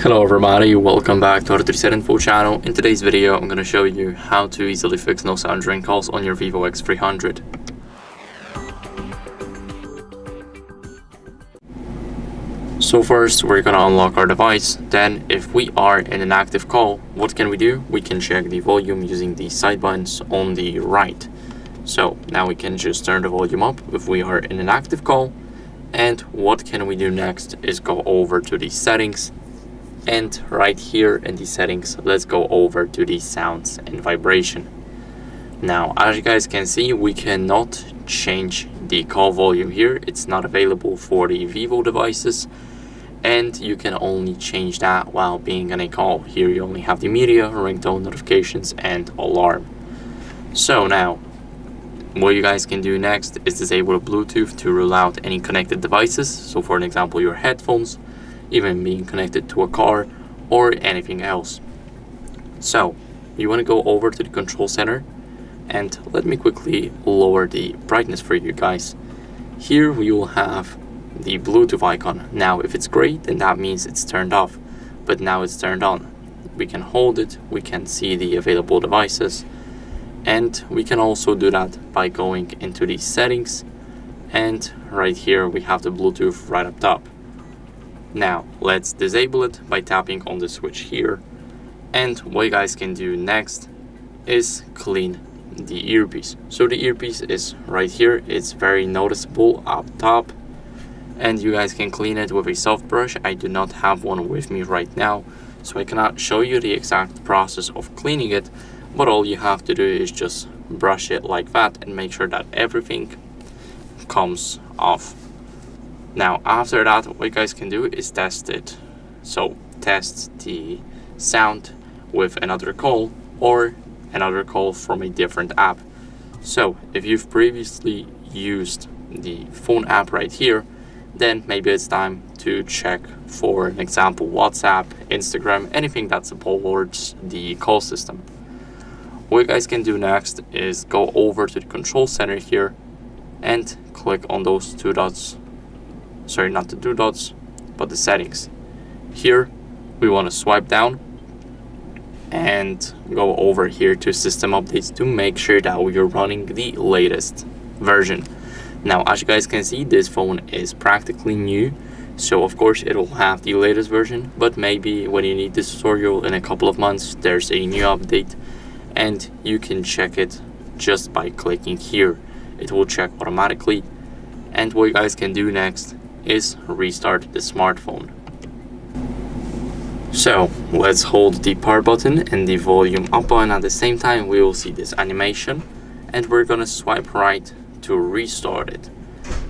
Hello everybody, welcome back to HardReset.Info channel. In today's video, I'm going to show you how to easily fix no sound during calls on your VIVO X300. So first, we're going to unlock our device. Then, if we are in an active call, what can we do? We can check the volume using the side buttons on the right. So now we can just turn the volume up if we are in an active call. And what can we do next is go over to the settings. And right here in the settings, let's go over to the sounds and vibration. Now, as you guys can see, we cannot change the call volume here. It's not available for the VIVO devices, and you can only change that while being on a call. Here you only have the media, ringtone, notifications, and alarm. So now, what you guys can do next is disable Bluetooth to rule out any connected devices. So for an example, your headphones, even being connected to a car or anything else. So you want to go over to the control center, and let me quickly lower the brightness for you guys. Here we will have the Bluetooth icon. Now if it's gray, then that means it's turned off, but now it's turned on. We can hold it, we can see the available devices, and we can also do that by going into the settings, and right here we have the Bluetooth right up top. Now let's disable it by tapping on the switch here, and what you guys can do next is clean the earpiece. So the earpiece is right here, it's very noticeable up top, and you guys can clean it with a soft brush. I do not have one with me right now, so I cannot show you the exact process of cleaning it, but all you have to do is just brush it like that and make sure that everything comes off. Now after that, what you guys can do is test it. So test the sound with another call or another call from a different app. So if you've previously used the phone app right here, then maybe it's time to check, for an example, WhatsApp, Instagram, anything that supports the call system. What you guys can do next is go over to the control center here and click on those two dots. Sorry, not the two dots, but the settings. Here we want to swipe down and go over here to system updates to make sure that we are running the latest version. Now as you guys can see, this phone is practically new, so of course it will have the latest version, but maybe when you need this tutorial in a couple of months, there's a new update, and you can check it just by clicking here. It will check automatically, and what you guys can do next is restart the smartphone. So let's hold the power button and the volume up button at the same time. We will see this animation, and we're gonna swipe right to restart it.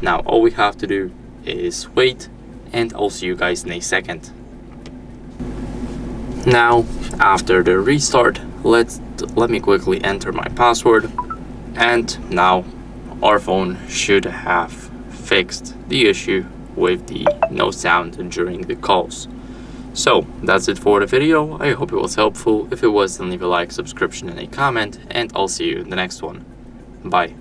Now all we have to do is wait, and I'll see you guys in a second. Now after the restart, let me quickly enter my password, and now our phone should have fixed the issue with the no sound during the calls. So that's it for the video. I hope it was helpful. If it was, then leave a like, subscription, and a comment, and I'll see you in the next one. Bye.